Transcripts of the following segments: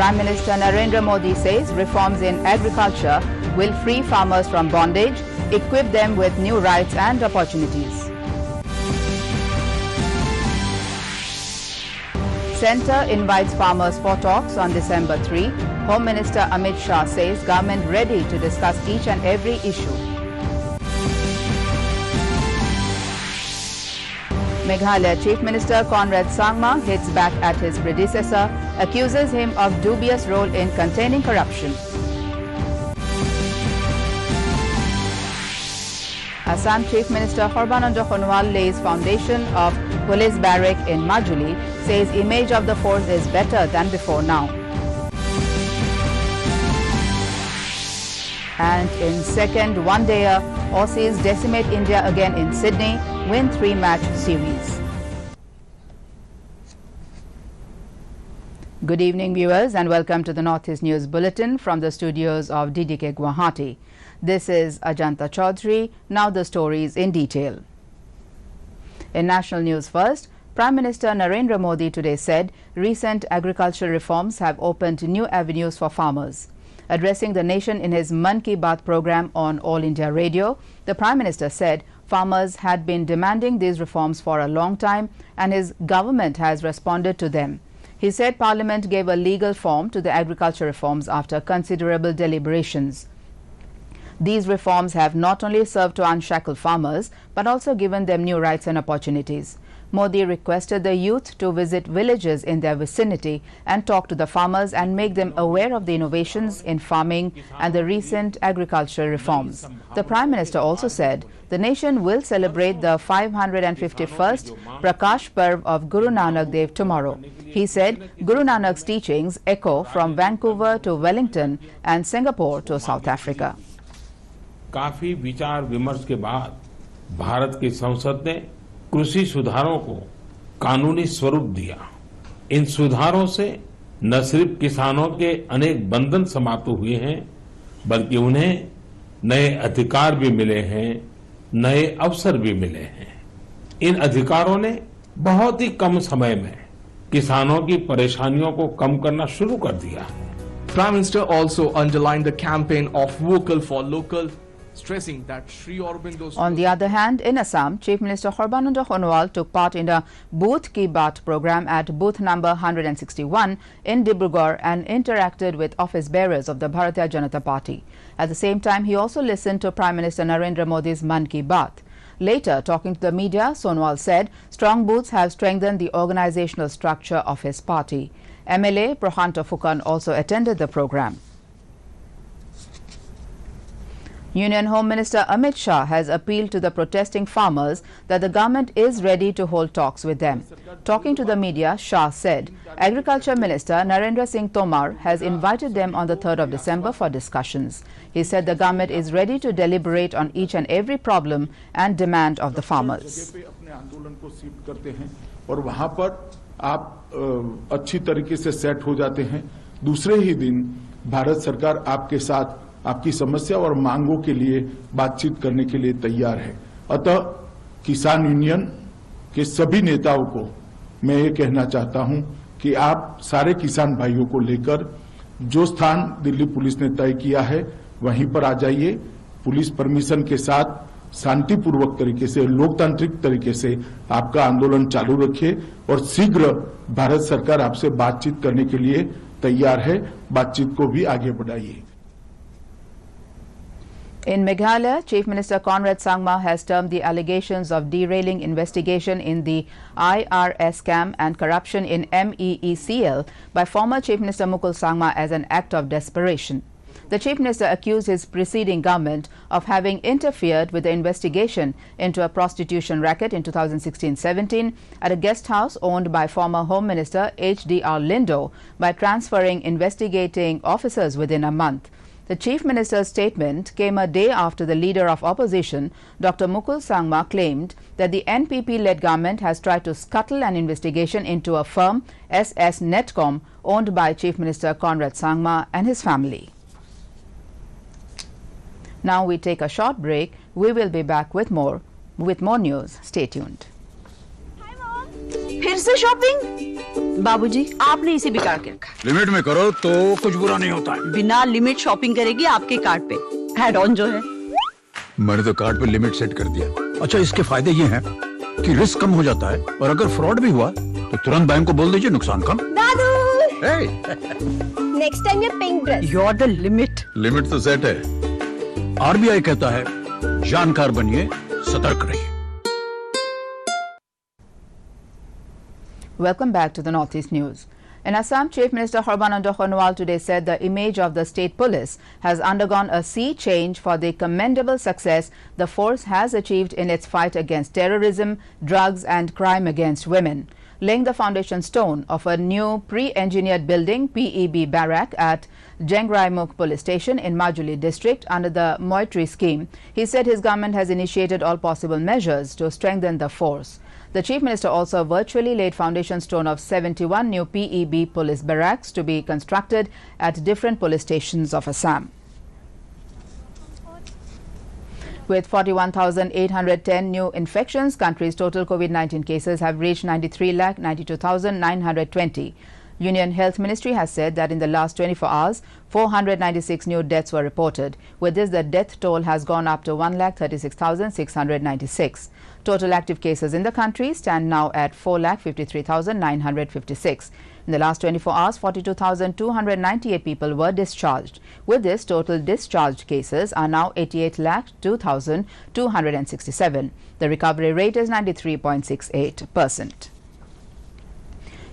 Prime Minister Narendra Modi says reforms in agriculture will free farmers from bondage, equip them with new rights and opportunities. Centre invites farmers for talks on December 3. Home Minister Amit Shah says government ready to discuss each and every issue. Meghalaya Chief Minister Conrad Sangma hits back at his predecessor, accuses him of dubious role in containing corruption. Assam Chief Minister Sarbananda Sonowal lays foundation of police barrack in Majuli, says image of the force is better than before now. And in second one-dayer, Aussies decimate India again in Sydney, win 3-match series. Good evening, viewers, and welcome to the Northeast News Bulletin from the studios of DDK Guwahati. This is Ajanta Chaudhary. Now the stories in detail. In national news first, Prime Minister Narendra Modi today said recent agricultural reforms have opened new avenues for farmers. Addressing the nation in his Mann Ki Baat program on All India Radio, the Prime Minister said farmers had been demanding these reforms for a long time and his government has responded to them. He said Parliament gave a legal form to the agriculture reforms after considerable deliberations. These reforms have not only served to unshackle farmers, but also given them new rights and opportunities. Modi requested the youth to visit villages in their vicinity and talk to the farmers and make them aware of the innovations in farming and the recent agricultural reforms. The Prime Minister also said the nation will celebrate the 551st Prakash Parv of Guru Nanak Dev tomorrow. He said Guru Nanak's teachings echo from Vancouver to Wellington and Singapore to South Africa. काफी विचार विमर्श के बाद भारत की संसद ने कृषि सुधारों को कानूनी स्वरूप दिया। इन सुधारों से न सिर्फ किसानों के अनेक बंधन समाप्त हुए हैं, बल्कि उन्हें नए अधिकार भी मिले हैं, नए अवसर भी मिले हैं। इन अधिकारों ने बहुत ही कम समय में किसानों की परेशानियों को कम करना शुरू कर दिया है। Prime Minister also underlined the campaign of Vocal for Local, stressing that Sri Aurobindo's... On the other hand, in Assam, Chief Minister Sarbananda Sonowal took part in a Booth Ki Baat program at booth number 161 in Dibrugarh and interacted with office bearers of the Bharatiya Janata Party. At the same time, he also listened to Prime Minister Narendra Modi's Mann Ki Baat. Later, talking to the media, Sonowal said strong booths have strengthened the organizational structure of his party. MLA Prohanto Fukan also attended the program. Union Home Minister Amit Shah has appealed to the protesting farmers that the government is ready to hold talks with them. Talking to the media, Shah said Agriculture Minister Narendra Singh Tomar has invited them on the 3rd of December for discussions. He said the government is ready to deliberate on each and every problem and demand of the farmers. और वहां पर आप अच्छी तरीके से set हो जाते हैं। दूसरे ही दिन भारत सरकार आपके साथ आपकी समस्या और मांगों के लिए बातचीत करने के लिए तैयार है। अतः किसान यूनियन के सभी नेताओं को मैं ये कहना चाहता हूं कि आप सारे किसान भाइयों को लेकर जो स्थान दिल्ली पुलिस ने तय किया है वहीं पर आ जाइए। पुलिस परमिशन के साथ शांतिपूर्वक तरीके से, लोकतांत्रिक तरीके से आपका आंदोलन चालू रखिए और शीघ्र भारत सरकार आपसे बातचीत करने के लिए तैयार है। बातचीत को भी आगे बढ़ाइए। In Meghalaya, Chief Minister Conrad Sangma has termed the allegations of derailing investigation in the IRS scam and corruption in MEECL by former Chief Minister Mukul Sangma as an act of desperation. The Chief Minister accused his preceding government of having interfered with the investigation into a prostitution racket in 2016-17 at a guest house owned by former Home Minister HDR Lindo by transferring investigating officers within a month. The Chief Minister's statement came a day after the leader of opposition, Dr. Mukul Sangma, claimed that the NPP-led government has tried to scuttle an investigation into a firm, SS Netcom, owned by Chief Minister Conrad Sangma and his family. Now we take a short break. We will be back with more news. Stay tuned. Hi, Mom. फिर से shopping? बाबूजी, आपने इसे बिगाड़ के रखा। Limit में करो तो कुछ बुरा नहीं होता है। बिना लिमिट शॉपिंग करेगी आपके कार्ड पे, ऐड ऑन जो है। मैंने तो कार्ड पे लिमिट सेट कर दिया। अच्छा, इसके फायदे ये हैं कि रिस्क कम हो जाता है और अगर फ्रॉड भी हुआ तो तुरंत बैंक को बोल दीजिए, नुकसान कम। दादू, नेक्स्ट टाइम ये pink dress. You are the limit. Limit तो सेट है। आरबीआई कहता है जानकार बनिए, सतर्क रहिए। Welcome back to the Northeast News. In Assam, Chief Minister Sarbananda Sonowal today said the image of the state police has undergone a sea change for the commendable success the force has achieved in its fight against terrorism, drugs and crime against women. Laying the foundation stone of a new pre-engineered building, PEB Barrack, at Jengraimukh Police Station in Majuli district under the Moitri scheme, he said his government has initiated all possible measures to strengthen the force. The Chief Minister also virtually laid foundation stone of 71 new PEB police barracks to be constructed at different police stations of Assam. With 41,810 new infections, country's total COVID-19 cases have reached 93,92,920. Union Health Ministry has said that in the last 24 hours, 496 new deaths were reported. With this, the death toll has gone up to 1,36,696. Total active cases in the country stand now at 4,53,956. In the last 24 hours, 42,298 people were discharged. With this, total discharged cases are now 88,02,267. The recovery rate is 93.68%.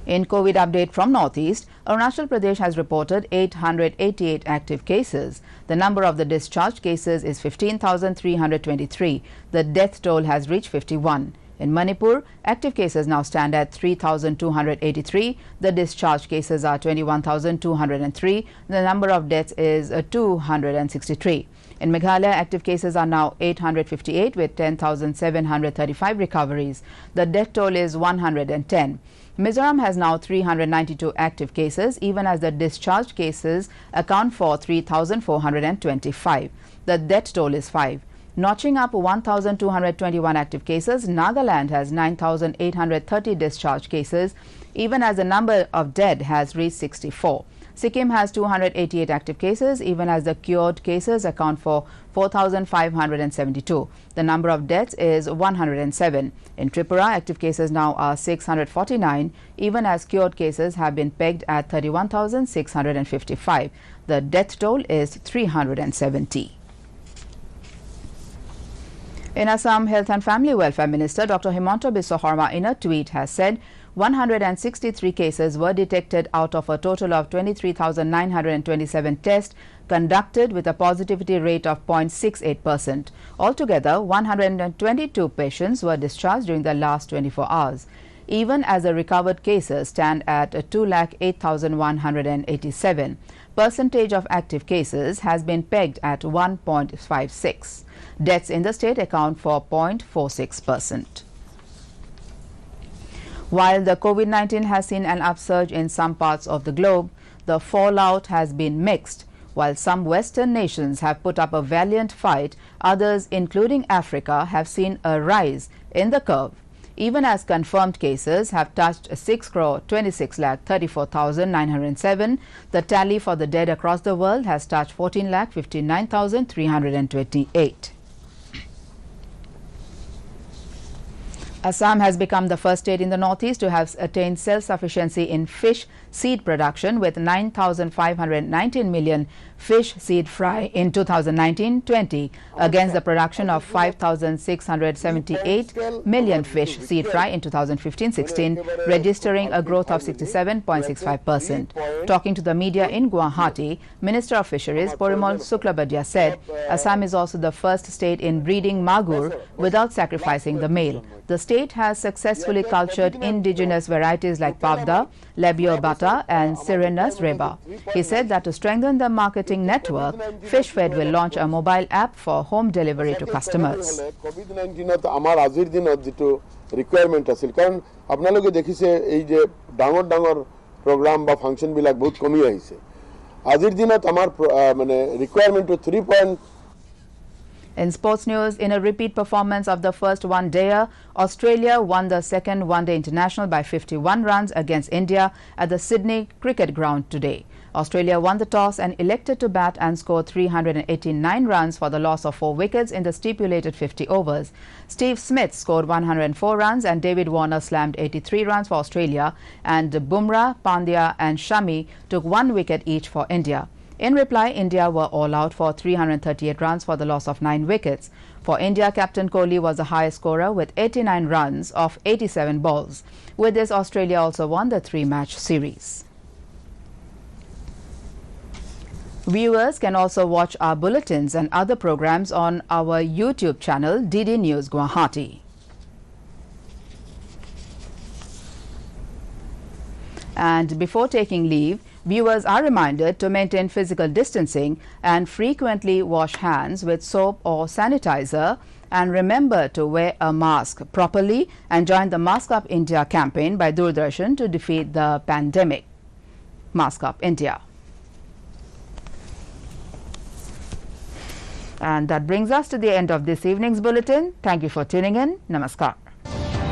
In COVID update from Northeast, Arunachal Pradesh has reported 888 active cases. The number of the discharged cases is 15,323. The death toll has reached 51. In Manipur, active cases now stand at 3,283. The discharged cases are 21,203. The number of deaths is 263. In Meghalaya, active cases are now 858 with 10,735 recoveries. The death toll is 110. Mizoram has now 392 active cases, even as the discharged cases account for 3,425. The death toll is 5. Notching up 1,221 active cases, Nagaland has 9,830 discharged cases, even as the number of dead has reached 64. Sikkim has 288 active cases, even as the cured cases account for 4,572. The number of deaths is 107. In Tripura, active cases now are 649, even as cured cases have been pegged at 31,655. The death toll is 370. In Assam, Health and Family Welfare Minister Dr. Himanta Biswa Sarma in a tweet has said 163 cases were detected out of a total of 23,927 tests conducted with a positivity rate of 0.68%. Altogether, 122 patients were discharged during the last 24 hours. Even as the recovered cases stand at 2,08,187. Percentage of active cases has been pegged at 1.56. Deaths in the state account for 0.46%. While the COVID-19 has seen an upsurge in some parts of the globe, the fallout has been mixed. While some Western nations have put up a valiant fight, others, including Africa, have seen a rise in the curve. Even as confirmed cases have touched 6,26,34,907, the tally for the dead across the world has touched 14,59,328. Assam has become the first state in the Northeast to have attained self-sufficiency in fish seed production with 9,519 million fish seed fry in 2019-20 against the production of 5,678 million fish seed fry in 2015-16, registering a growth of 67.65%. Talking to the media in Guwahati, Minister of Fisheries Porimal Suklabadia said Assam is also the first state in breeding magur without sacrificing the male. The state has successfully cultured indigenous varieties like Pavda, Labio Bata and Syrinus Reba. He said that to strengthen the marketing network, FishFed will launch a mobile app for home delivery to customers. COVID-19 amar azir dinot jitu requirement asil karon apnaloge dekhise ei je dangor program ba function bilak bahut komi aise azir dinot amar mane requirement to 3. In sports news, in a repeat performance of the first one-dayer, Australia won the second one-day international by 51 runs against India at the Sydney Cricket Ground today. Australia won the toss and elected to bat and scored 389 runs for the loss of 4 wickets in the stipulated 50 overs. Steve Smith scored 104 runs and David Warner slammed 83 runs for Australia, and Bumrah, Pandya and Shami took 1 wicket each for India. In reply, India were all out for 338 runs for the loss of 9 wickets. For India, Captain Kohli was the highest scorer with 89 runs off 87 balls. With this, Australia also won the 3-match series. Viewers can also watch our bulletins and other programs on our YouTube channel, DD News Guwahati. And before taking leave, viewers are reminded to maintain physical distancing and frequently wash hands with soap or sanitizer, and remember to wear a mask properly and join the Mask Up India campaign by Doordarshan to defeat the pandemic. Mask Up India. And that brings us to the end of this evening's bulletin. Thank you for tuning in. Namaskar.